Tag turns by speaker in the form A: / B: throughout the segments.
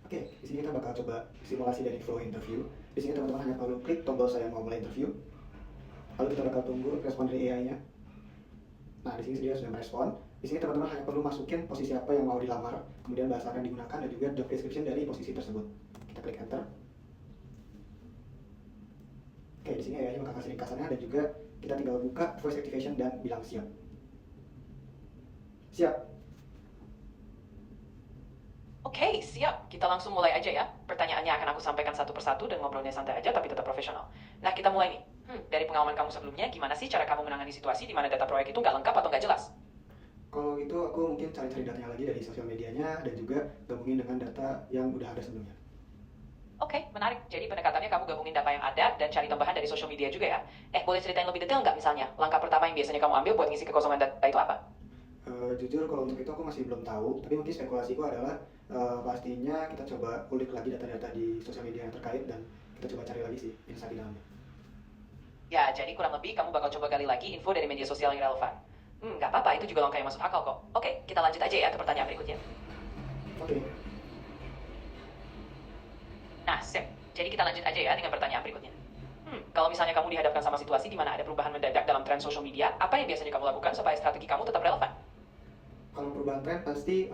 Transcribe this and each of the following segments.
A: Oke, di sini kita bakal coba simulasi dari flow interview. Di sini teman-teman hanya perlu klik tombol saya mau mulai interview. Lalu kita bakal tunggu respon dari AI-nya. Nah, di sini dia sudah merespon. Di sini teman-teman hanya perlu masukin posisi apa yang mau dilamar, kemudian bahasa akan digunakan dan juga job description dari posisi tersebut. Kita klik enter. Oke, di sini AI-nya bakal kasih ringkasannya dan juga kita tinggal buka voice activation dan bilang siap. Siap.
B: Oke, siap. Kita langsung mulai aja ya. Pertanyaannya akan aku sampaikan satu persatu dan ngobrolnya santai aja tapi tetap profesional. Nah, kita mulai nih. Dari pengalaman kamu sebelumnya, gimana sih cara kamu menangani situasi di mana data proyek itu nggak lengkap atau nggak jelas?
A: Kalau itu aku mungkin cari-cari datanya lagi dari sosial medianya dan juga gabungin dengan data yang udah ada sebelumnya.
B: Oke, menarik. Jadi pendekatannya kamu gabungin data yang ada dan cari tambahan dari social media juga ya. Boleh ceritain lebih detail nggak misalnya? Langkah pertama yang biasanya kamu ambil buat ngisi kekosongan data itu apa?
A: Jujur kalau untuk itu aku masih belum tahu, tapi mungkin spekulasiku adalah pastinya kita coba kulik lagi data-data di sosial media yang terkait dan kita coba cari lagi sih insight di dalamnya.
B: Ya, jadi kurang lebih kamu bakal coba gali lagi info dari media sosial yang relevan. Nggak apa-apa, itu juga langkah yang masuk akal kok. Oke, kita lanjut aja ya ke pertanyaan berikutnya.
A: Oke,
B: Nah, sip. Jadi kita lanjut aja ya dengan pertanyaan berikutnya. Kalau misalnya kamu dihadapkan sama situasi di mana ada perubahan mendadak dalam tren social media, apa yang biasanya kamu lakukan supaya strategi kamu tetap relevan?
A: kalau perubahan tren pasti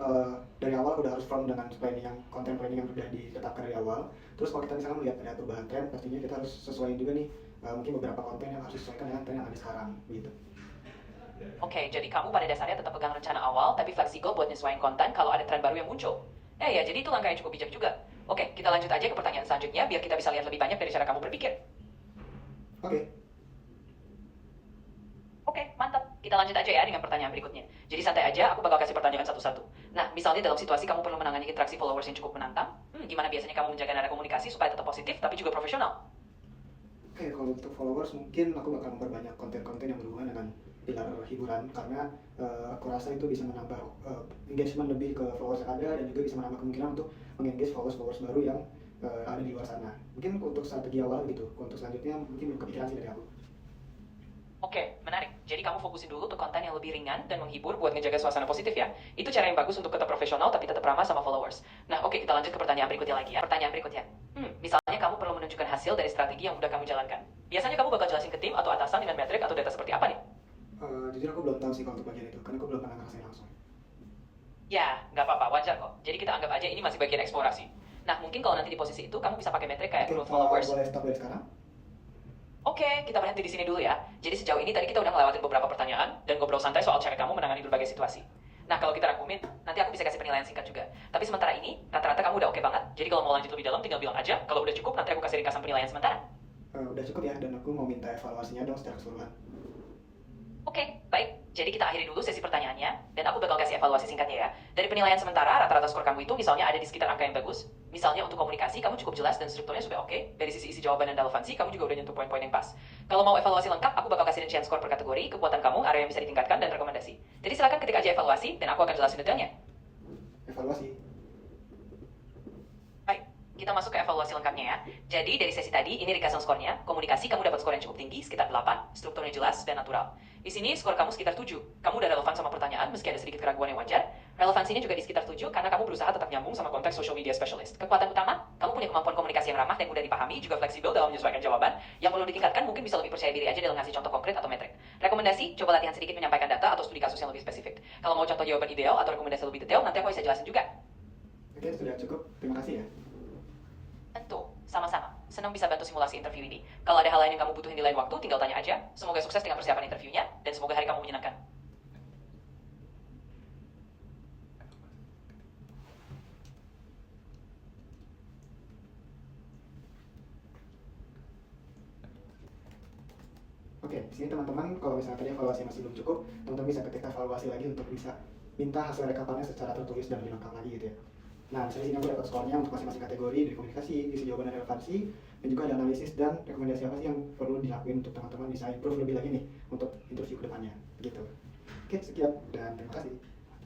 A: dari awal udah harus firm dengan planning yang konten planning yang udah ditetapkan dari awal. Terus kalau kita misalnya melihat ada perubahan tren, pastinya kita harus sesuaiin juga nih mungkin beberapa konten yang harus disesuaikan dengan tren yang ada sekarang gitu.
B: Oke, jadi kamu pada dasarnya tetap pegang rencana awal, tapi fleksibel buat nyesuaiin konten kalau ada tren baru yang muncul. Ya, jadi itu langkah yang cukup bijak juga. Oke, kita lanjut aja ke pertanyaan selanjutnya, biar kita bisa lihat lebih banyak dari cara kamu berpikir.
A: Oke,
B: Oke, mantap. Kita lanjut aja ya dengan pertanyaan berikutnya. Jadi santai aja, aku bakal kasih pertanyaan satu-satu. Nah, misalnya dalam situasi kamu perlu menangani interaksi followers yang cukup menantang, gimana biasanya kamu menjaga nada komunikasi supaya tetap positif tapi juga profesional?
A: Oke, kalau untuk followers mungkin aku bakal memperbanyak konten-konten yang berhubungan dengan pilar hiburan karena aku rasa itu bisa menambah engagement lebih ke followers yang ada dan juga bisa menambah kemungkinan untuk mengengage followers baru yang ada di luar sana. Mungkin untuk strategi awal gitu, untuk selanjutnya mungkin belum kepikiran sih dari aku.
B: Oke, menarik. Jadi kamu fokusin dulu ke konten yang lebih ringan dan menghibur buat ngejaga suasana positif ya. Itu cara yang bagus untuk tetap profesional tapi tetap ramah sama followers. Nah, oke, kita lanjut ke pertanyaan berikutnya lagi ya. Pertanyaan berikutnya. Misalnya kamu perlu menunjukkan hasil dari strategi yang udah kamu jalankan. Biasanya kamu bakal jelasin ke tim atau atasan dengan metrik atau data seperti apa nih?
A: Jujur aku belum tahu sih kalau untuk bagian itu, karena aku belum pernah ngerasain langsung.
B: Ya, nggak apa-apa, wajar kok. Jadi kita anggap aja ini masih bagian eksplorasi. Nah, mungkin kalau nanti di posisi itu kamu bisa pakai metrik kayak
A: Oke,
B: growth followers.
A: boleh stop dari sekarang?
B: Oke, kita berhenti di sini dulu ya. Jadi sejauh ini tadi kita udah ngelewatin beberapa pertanyaan dan ngobrol santai soal cara kamu menangani berbagai situasi. Nah, kalau kita rangkumin, nanti aku bisa kasih penilaian singkat juga. Tapi sementara ini, rata-rata kamu udah oke banget. Jadi kalau mau lanjut lebih dalam, tinggal bilang aja. Kalau udah cukup, nanti aku kasih ringkasan penilaian sementara.
A: Udah cukup ya, dan aku mau minta evaluasinya dong secara keseluruhan.
B: Oke, baik. Jadi kita akhiri dulu sesi pertanyaannya, dan aku bakal kasih evaluasi singkatnya ya. Dari penilaian sementara, rata-rata skor kamu itu misalnya ada di sekitar angka yang bagus. Misalnya untuk komunikasi, kamu cukup jelas dan strukturnya sudah oke. Dari sisi isi jawaban dan relevansi, kamu juga udah nyentuh poin-poin yang pas. Kalau mau evaluasi lengkap, aku bakal kasih rincian skor per kategori, kekuatan kamu, area yang bisa ditingkatkan, dan rekomendasi. Jadi silakan ketik aja evaluasi, dan aku akan jelasin detailnya.
A: Evaluasi.
B: Baik, kita masuk ke evaluasi lengkapnya ya. Jadi dari sesi tadi, ini ringkasan skornya. Komunikasi kamu dapat skor yang cukup tinggi, sekitar 8. Strukturnya jelas dan natural. Di sini skor kamu sekitar 7. Kamu udah relevan sama pertanyaan meski ada sedikit keraguan yang wajar. Relevansinya juga di sekitar 7 karena kamu berusaha tetap nyambung sama konteks social media specialist. Kekuatan utama, kamu punya kemampuan komunikasi yang ramah dan mudah dipahami, juga fleksibel dalam menyesuaikan jawaban. Yang perlu ditingkatkan mungkin bisa lebih percaya diri aja dalam ngasih contoh konkret atau metrik. Rekomendasi, coba latihan sedikit menyampaikan data atau studi kasus yang lebih spesifik. Kalau mau contoh jawaban ideal atau rekomendasi lebih detail, nanti aku bisa jelasin juga.
A: Oke, sudah cukup. Terima kasih ya.
B: Tentu, sama-sama. Senang bisa bantu simulasi interview ini. Kalau ada hal lain yang kamu butuhin di lain waktu, tinggal tanya aja. Semoga sukses dengan persiapan interviewnya, dan semoga hari kamu menyenangkan.
A: Oke, di sini teman-teman kalau misalnya tadi evaluasi masih belum cukup, teman-teman bisa ketik evaluasi lagi untuk bisa minta hasil rekapannya secara tertulis dan lebih lengkap lagi gitu ya. Nah, misalnya di sini aku dapat skornya untuk masing-masing kategori dari komunikasi, isi jawaban dan relevansi, dan juga ada analisis dan rekomendasi apa sih yang perlu dilakuin untuk teman-teman bisa improve lebih lagi nih untuk interview kedepannya gitu. Oke, sekian dan terima kasih.